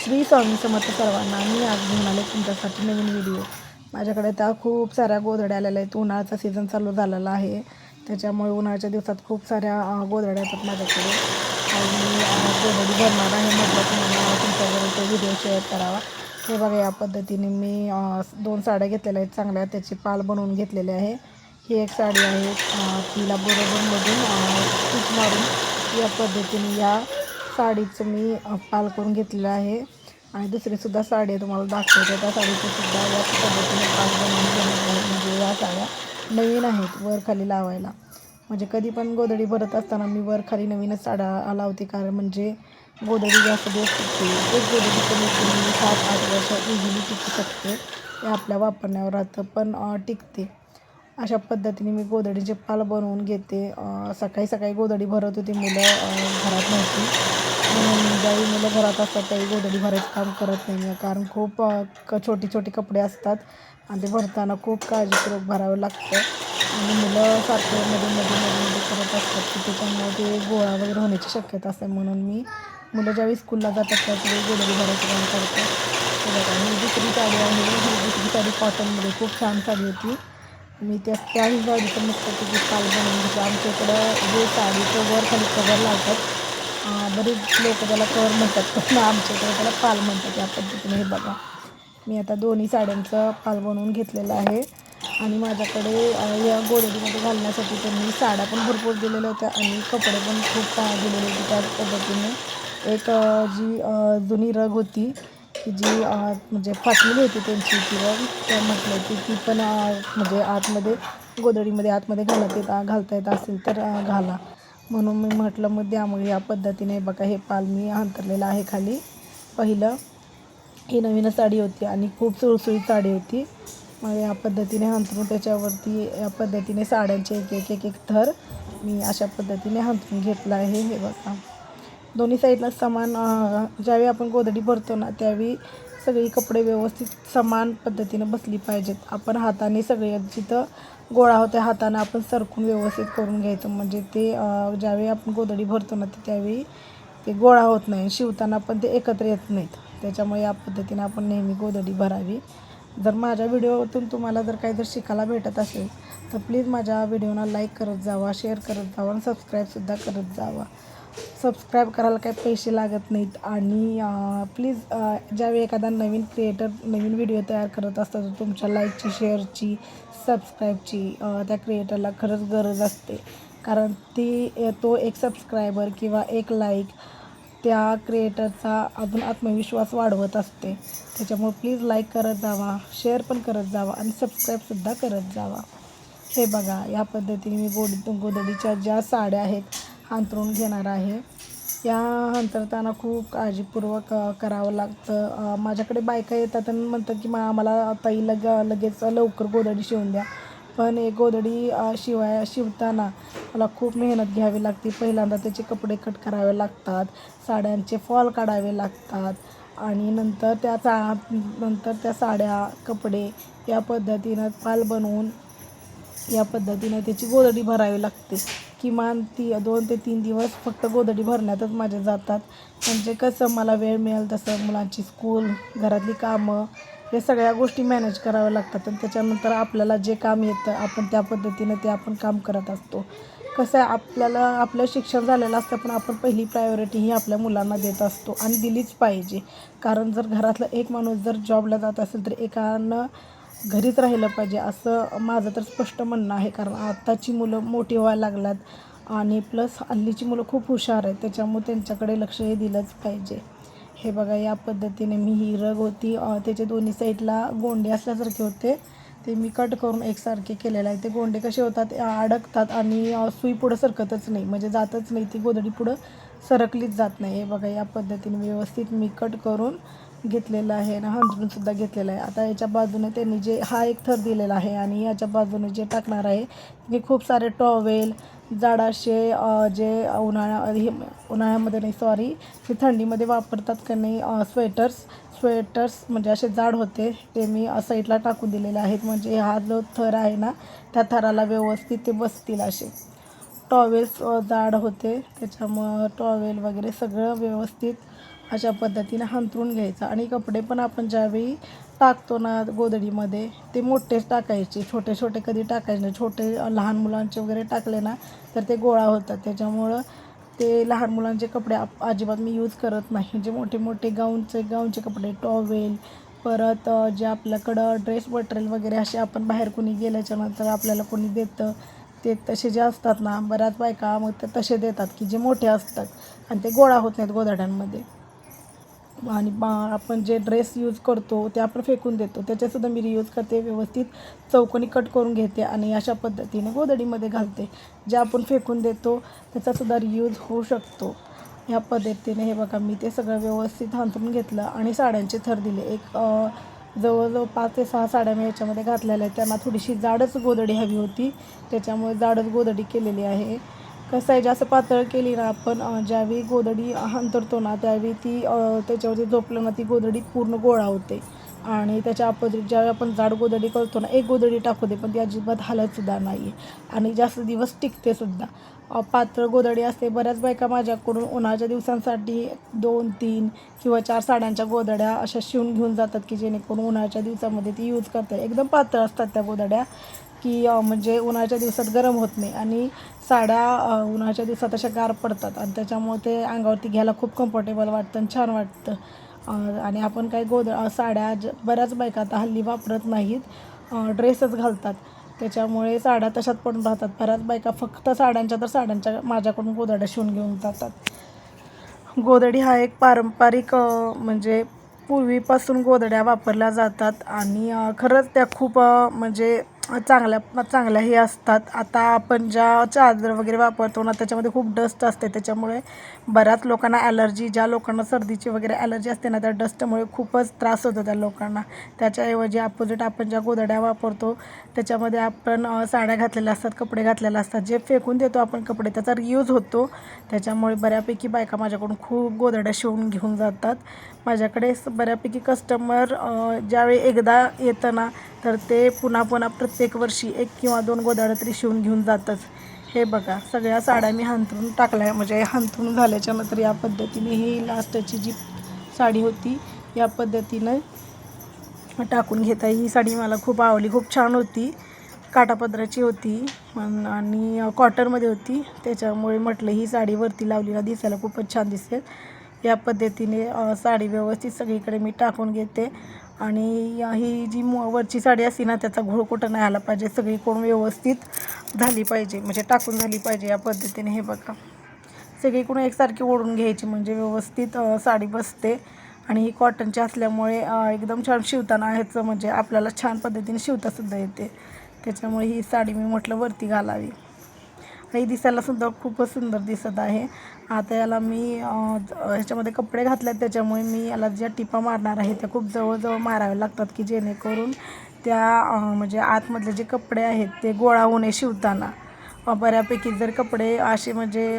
श्री स्वामी समर्थ सर्वांना. मी आज घेऊन आले तुमच्यासाठी नवीन व्हिडिओ. माझ्याकडे त्या खूप साऱ्या गोधड्या आलेल्या आहेत. उन्हाळ्याचा सीझन चालू झालेला आहे, त्याच्यामुळे उन्हाळ्याच्या दिवसात खूप साऱ्या गोधड्या येतात माझ्याकडे आणि मी गोधडी भरणार आहे. म्हटलं तुम्हाला तुमच्याबरोबर तो व्हिडिओ शेअर करावा. हे बघा, या पद्धतीने मी 2 साड्या घेतलेल्या आहेत चांगल्या, त्याची पाल बनवून घेतलेले आहे. ही एक साडी आहे, तिला बरोबरमधून स्टिच मारून या पद्धतीने या साडीचं मी पाल करून घेतलेलं आहे. आणि दुसरीसुद्धा साडी आहे, तुम्हाला दाखवते. त्या साडीचं सुद्धा याच पद्धतीने पाल बनवून घेणार आहे. म्हणजे या साड्या नवीन आहेत, वर खाली लावायला. म्हणजे कधी पण गोधडी भरत असताना मी वर खाली नवीनच साड्या लावते, कारण म्हणजे गोधडी जास्त दिवस टिकते. एक गोधडी कमीत कमी 7-8 वर्ष इझिली टिकू शकते. ते आपल्या वापरण्यावर राहतं, पण टिकते. अशा पद्धतीने मी गोधडीचे पाल बनवून घेते. सकाळी सकाळी गोधडी भरत होती, मुलं घरात नव्हती म्हणून ज्यावेळी मुलं घरात असतात त्यावेळी गोधडी भरायचं काम करत नाही मी, कारण खूप छोटी छोटी कपडे असतात आणि ते भरताना खूप काळजीपूर्वक भरावं लागतं. आणि मुलं सारखं मध्ये करत असतात की त्याच्यामुळे ते गोळा वगैरे होण्याची शक्यता असते, म्हणून मी मुलं ज्यावेळी स्कूलला जातात त्यावेळी गोधडी भरायचं काम करते. ही दुसरी साडी आहे. ही दुसरी साडी कॉटनमध्ये खूप छान साडी होती. मी त्याही साडीचं मस्तपैकी पाल बनवून घेतलं. आमच्या इकडं जे साडीचं वर खाली कवर लावतात, बरेच लोक त्याला कवर म्हणतात, पण आमच्या इकडे त्याला पाल म्हणतात. या पद्धतीने हे बघा, मी आता दोन्ही साड्यांचं पाल बनवून घेतलेलं आहे. आणि माझ्याकडे या गोधडीमध्ये घालण्यासाठी त्यांनी साड्या पण भरपूर दिलेल्या होत्या आणि कपडे पण खूप दिलेले होते. त्याच पद्धतीने एक जी जुनी रग होती की जी म्हणजे फाटलेली होती त्यांची ती रग, तर म्हटलं की ती पण म्हणजे आतमध्ये गोधडीमध्ये आतमध्ये घालता येत असेल तर घाला, म्हणून मी म्हटलं मग द्या. मग या पद्धतीने बघा, हे पाल मी अंथरलेलं आहे खाली. पहिलं ही नवीनच साडी होती आणि खूप सुळसुळीत साडी होती. मग या पद्धतीने अंथरून त्याच्यावरती या पद्धतीने साड्यांचे एक थर मी अशा पद्धतीने अंथरून घेतला आहे. हे बघा, दोन्ही साईडला समान ज्यावेळी आपण गोधडी भरतो ना त्यावेळी सगळी कपडे व्यवस्थित समान पद्धतीने बसली पाहिजेत. आपण हाताने सगळे जिथं गोळा होते हाताने आपण सरकून व्यवस्थित करून घ्यायचं, म्हणजे ते ज्यावेळी आपण गोधडी भरतो ना त्यावेळी ते गोळा होत नाही, शिवताना पण ते एकत्र येत नाहीत. त्याच्यामुळे या पद्धतीने आपण नेहमी गोधडी भरावी. जर माझ्या व्हिडिओतून तुम्हाला जर काही जर शिकायला भेटत असेल तर प्लीज माझ्या व्हिडिओला लाईक करत जावा, शेअर करत जावा आणि सबस्क्राईबसुद्धा करत जावा. सबस्क्राईब करायला काही पैसे लागत नाहीत. आणि प्लीज ज्यावेळी एखादा नवीन क्रिएटर नवीन व्हिडिओ तयार करत असतो तर तुमच्या लाईकची, शेअरची, सबस्क्राईबची त्या क्रिएटरला खरंच गरज असते, कारण तो एक सबस्क्रायबर किंवा एक लाईक त्या क्रिएटरचा अजून आत्मविश्वास वाढवत असते. त्याच्यामुळे प्लीज लाईक करत जावा, शेअर पण करत जावा आणि सबस्क्राईबसुद्धा करत जावा. हे बघा, या पद्धतीने मी गोधडीच्या ज्या साड्या आहेत अंथरून घेणार आहे. या अंथरताना खूप काळजीपूर्वक करावं लागतं. माझ्याकडे बायका येतात आणि म्हणतात की आम्हाला ताई लगेच लवकर गोधडी शिवून द्या, पण एक गोधडी शिवताना मला खूप मेहनत घ्यावी लागते. पहिल्यांदा त्याचे कपडे कट करावे लागतात, साड्यांचे फॉल काढावे लागतात आणि नंतर त्या साड्या, कपडे या पद्धतीनं पाल बनवून या पद्धतीने त्याची गोधडी भरावी लागते. किमान 2 ते 3 दिवस फक्त गोधडी भरण्यातच माझे जातात. म्हणजे कसं मला वेळ मिळेल तसं मुलांची स्कूल, घरातली कामं, हे सगळ्या गोष्टी मॅनेज कराव्या लागतात आणि त्याच्यानंतर आपल्याला जे काम येतं आपण त्या पद्धतीनं ते आपण काम करत असतो. कसं आहे, आपल्याला आपलं शिक्षण झालेलं असतं, पण आपण पहिली प्रायोरिटी ही आपल्या मुलांना देत असतो आणि दिलीच पाहिजे. कारण जर घरातला एक माणूस जर जॉबला जात असेल तर एकानं घरीच राहिलं पाहिजे, असं माझं तर स्पष्ट म्हणणं आहे. कारण आत्ताची मुलं मोठी व्हायला लागल्यात आणि प्लस हल्लीची मुलं खूप हुशार आहेत, त्याच्यामुळे त्यांच्याकडे लक्ष हे दिलंच पाहिजे. हे बघा, या पद्धतीने मी ही रग होती त्याचे दोन्ही साईडला गोंडे असल्यासारखे होते, ते मी कट करून एकसारखे केलेले आहे. ते गोंडे कसे होतात, अडकतात आणि सुई पुढं सरकतच नाही, म्हणजे जातच नाही, ती गोधडी पुढं सरकलीच जात नाही. हे बघा, या पद्धतीने व्यवस्थित मी कट करून घेतलेलं आहे आणि हंजरूनसुद्धा घेतलेलं आहे. आता याच्या बाजूने त्यांनी जे हा एक थर दिलेला आहे आणि याच्या बाजूने जे टाकणार आहे ते खूप सारे टॉवेल, जाड असे जे उन्हाळ्यामध्ये नाही, सॉरी, ते थंडीमध्ये वापरतात का नाही, स्वेटर्स म्हणजे असे जाड होते, ते मी साईडला टाकून दिलेले आहेत. म्हणजे हा जो थर आहे ना त्या थराला व्यवस्थित ते बसतील असे. टॉवेल्स जाड होते त्याच्यामुळं टॉवेल वगैरे सगळं व्यवस्थित अशा पद्धतीने हांतरून घ्यायचं. आणि कपडे पण आपण ज्यावेळी टाकतो ना गोधडीमध्ये ते मोठेच टाकायचे, छोटे छोटे कधी टाकायचे नाही. छोटे लहान मुलांचे वगैरे टाकले ना तर ते गोळा होतात. त्याच्यामुळं ते लहान मुलांचे कपडे अजिबात मी यूज करत नाही. जे मोठे मोठे गाऊनचे कपडे, टॉवेल, परत जे आपल्याकडं ड्रेस मटेरियल वगैरे असे आपण बाहेर कोणी गेल्याच्यानंतर आपल्याला कोणी देतं ते तसे जे असतात ना, बऱ्याच बायका मग ते तसे देतात की जे मोठे असतात आणि ते गोळा होत नाहीत गोधड्यांमध्ये. आणि आपण जे ड्रेस यूज करतो ते आपण फेकून देतो, त्याच्यासुद्धा मी रियूज करते. व्यवस्थित चौकोनी कट करून घेते आणि अशा पद्धतीने गोधडीमध्ये घालते. जे आपण फेकून देतो त्याचासुद्धा रियूज होऊ शकतो. ह्या पद्धतीने हे बघा मी ते सगळं व्यवस्थित हांतरून घेतलं आणि साड्यांचे थर दिले. जवळजवळ 5 ते 6 साड्या मी याच्यामध्ये घातलेल्या आहेत. त्यांना थोडीशी जाडच गोधडी हवी होती, त्याच्यामुळे जाडच गोधडी केलेली आहे. कसं आहे, जास्त पातळ केली ना आपण ज्यावेळी गोधडी अंतरतो ना त्यावेळी ती त्याच्यावरती झोपलं ना ती गोधडी पूर्ण गोळा होते. आणि त्याच्या अपोजिट ज्यावेळी आपण जाड गोधडी करतो ना, एक गोधडी टाकू दे पण ती अजिबात हालतसुद्धा नाही आणि जास्त दिवस टिकतेसुद्धा. पातळ गोधडी असते. बऱ्याच बायका माझ्याकडून उन्हाळ्याच्या दिवसांसाठी 2, 3 किंवा 4 साड्यांच्या गोधड्या अशा शिवून घेऊन जातात की जेणेकरून उन्हाळ्याच्या दिवसामध्ये ती यूज करतात. एकदम पातळ असतात त्या गोधड्या की म्हणजे उन्हाळ्याच्या दिवसात गरम होत नाही आणि साड्या उन्हाळ्याच्या दिवसात अशा गार पडतात आणि त्याच्यामुळे ते अंगावरती घ्यायला खूप कम्फर्टेबल वाटतं आणि छान वाटतं. आणि आपण काही साड्या बऱ्याच बायका आता हल्ली वापरत नाहीत, ड्रेसच घालतात. त्याच्यामुळे साड्या तशाच पडून राहतात. बऱ्याच बायका फक्त साड्यांच्या माझ्याकडून गोधड्या शिवून घेऊन जातात. गोधडी हा एक पारंपरिक म्हणजे पूर्वीपासून गोधड्या वापरल्या जातात आणि खरंच त्या खूप म्हणजे चांगल्याही असतात. आता आपण ज्या चादर वगैरे वापरतो ना त्याच्यामध्ये खूप डस्ट असते, त्याच्यामुळे बऱ्याच लोकांना ॲलर्जी, ज्या लोकांना सर्दीची वगैरे ॲलर्जी असते ना त्या डस्टमुळे खूपच त्रास होतो त्या लोकांना. त्याच्याऐवजी अपोजिट आपण ज्या गोधड्या वापरतो त्याच्यामध्ये आपण साड्या घातलेल्या असतात, कपडे घातलेले असतात, जे फेकून देतो आपण कपडे त्याचा रियूज होतो. त्याच्यामुळे बऱ्यापैकी बायका माझ्याकडून खूप गोधड्या शिवून घेऊन जातात. माझ्याकडे बऱ्यापैकी कस्टमर ज्यावेळी एकदा येतं ना तर ते पुन्हा पुन्हा प्रत्येक वर्षी 1 किंवा 2 गोधड्या तरी शिवून घेऊन जातच. हे बघा सगळ्या साड्या मी हांतरून टाकल्या, म्हणजे हांतरून झाल्याच्यानंतर या पद्धतीने ही लास्टची जी साडी होती या पद्धतीनं टाकून घेता. ही साडी मला खूप आवडली, खूप छान होती. काठापदराची होती आणि कॉटनमध्ये होती, त्याच्यामुळे म्हटलं ही साडी वरती लावली ना दिसायला खूपच छान दिसेल. या पद्धतीने साडी व्यवस्थित सगळीकडे मी टाकून घेते आणि ही जी वरची साडी असते ना त्याचा घोळ कुठं नाही आला पाहिजे, सगळीकडून व्यवस्थित झाली पाहिजे, म्हणजे टाकून झाली पाहिजे. या पद्धतीने हे बघा सगळीकडून एकसारखी ओढून घ्यायची म्हणजे व्यवस्थित साडी बसते. आणि ही कॉटनची असल्यामुळे एकदम छान शिवताना ह्याचं म्हणजे आपल्याला छान पद्धतीने शिवतासुद्धा येते. त्याच्यामुळे ही साडी मी म्हटलं वरती घालावी आणि ही दिसायलासुद्धा खूपच सुंदर दिसत आहे. आता याला मी ह्याच्यामध्ये कपडे घातले त्याच्यामुळे मी याला ज्या टिपा मारणार आहे त्या खूप जवळजवळ माराव्या लागतात की जेणेकरून त्या म्हणजे आतमधले जे कपडे आहेत ते गोळा होणे शिवताना. बऱ्यापैकी जर कपडे असे म्हणजे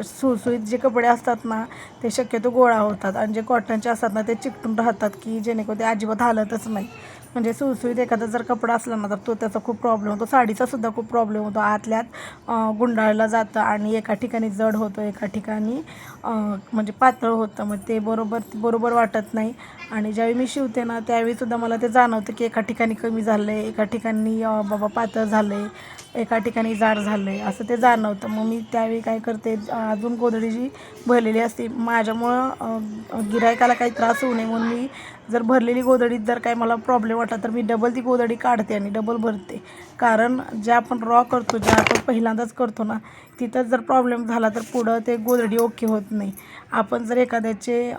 सुळसुळीत जे कपडे असतात ना ते शक्यतो गोळा होतात आणि जे कॉटनचे असतात ना ते चिकटून राहतात की जेणेकरून ते अजिबात हालतच नाही. म्हणजे सुळसुळीत एखादा जर कपडा असला ना तर त्याचा खूप प्रॉब्लेम होतो. साडीचासुद्धा खूप प्रॉब्लेम होतो, आतल्यात गुंडाळलं जातं आणि एका ठिकाणी जड होतं, एका ठिकाणी म्हणजे पातळ होतं. मग ते बरोबर वाटत नाही. आणि ज्यावेळी मी शिवते ना त्यावेळीसुद्धा मला ते जाणवतं की एका ठिकाणी कमी झालं आहे, एका ठिकाणी बाबा पातळ झालं आहे, एका ठिकाणी जाड झालं आहे, असं ते जाणवतं. मग मी त्यावेळी काय करते, अजून गोधडी जी भरलेली असते माझ्यामुळं गिऱ्हाईकाला काही त्रास होऊ नये म्हणून मी जर भरलेली गोधडीत जर काय मला प्रॉब्लेम वाटला तर मी डबल ती गोधडी काढते आणि डबल भरते. कारण जे आपण करतो, जे आपण पहिल्यांदाच करतो ना तिथंच जर प्रॉब्लेम झाला तर पुढं ते गोधडी ओके होत नाही. आपण जर एखाद्याचे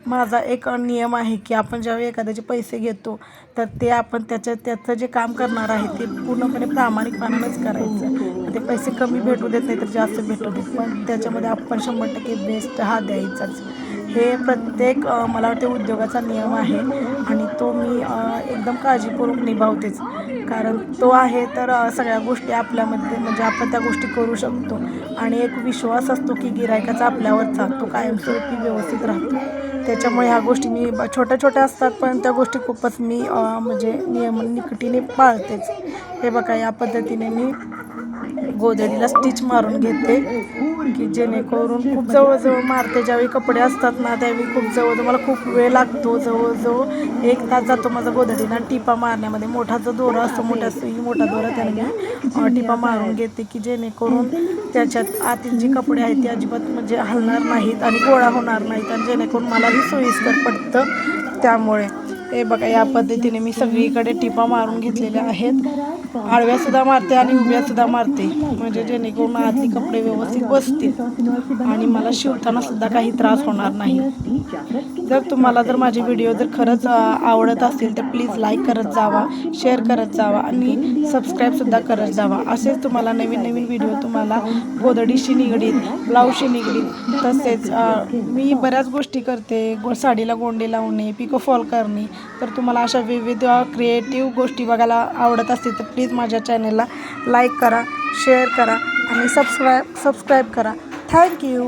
माझा एक नियम आहे की आपण ज्यावेळी एखाद्याचे पैसे घेतो तर ते आपण त्याचं जे काम करणार आहे ते पूर्णपणे प्रामाणिकपणानंच करायचं. ते पैसे कमी भेटू देत नाही तर जास्त भेटू देत, पण त्याच्यामध्ये आपण 100% बेस्ट हा द्यायचाच. हे प्रत्येक मला वाटते उद्योगाचा नियम आहे आणि तो मी एकदम काळजीपूर्वक निभावतेच. कारण तो आहे तर सगळ्या गोष्टी आपल्यामध्ये म्हणजे आपण त्या गोष्टी करू शकतो आणि एक विश्वास असतो की गिऱ्हाईकाचा आपल्यावरचा तो कायमस्वरूपी व्यवस्थित राहतो. त्याच्यामुळे ह्या गोष्टी मी छोट्या छोट्या असतात पण त्या गोष्टी खूपच मी म्हणजे निकटीने पाळतेच. हे बघा या पद्धतीने मी गोधडीला स्टिच मारून घेते की जेणेकरून खूप जवळजवळ मारते. ज्यावेळी कपडे असतात ना त्यावेळी खूप जवळजवळ मला खूप वेळ लागतो. जवळजवळ 1 तास जातो माझा गोधडीला टिपा मारण्यामध्ये. मोठा जो दोरा असतो, मोठा दोरा त्याने मी टिपा मारून घेते की जेणेकरून त्याच्यात आतील जी कपडे आहेत ते अजिबात म्हणजे हलणार नाहीत आणि गोळा होणार नाहीत आणि जेणेकरून मलाही सोयीस्कर पडतं. त्यामुळे हे बघा या पद्धतीने मी सगळीकडे टिपा मारून घेतलेल्या आहेत. आडव्यासुद्धा मारते आणि उभ्यासुद्धा मारते म्हणजे जेणेकरून आतली कपडे व्यवस्थित बसतील आणि मला शिवताना सुद्धा काही त्रास होणार नाही. जर माझे व्हिडिओ जर खरंच आवडत असतील तर प्लीज लाईक करत जावा, शेअर करत जावा आणि सबस्क्राईबसुद्धा करत जावा. असेच तुम्हाला नवीन नवीन व्हिडिओ तुम्हाला गोधडीशी निगडीत, ब्लाऊजशी निगडीत तसेच मी बऱ्याच गोष्टी करते. साडीला गोंडे लावणे, पिको फॉल करणे. तर तुम्हाला अशा विविध क्रिएटिव्ह गोष्टी बघायला आवडत असतील तर प्लीज माझ्या चॅनलला लाईक करा, शेअर करा आणि सबस्क्राईब करा. थँक्यू.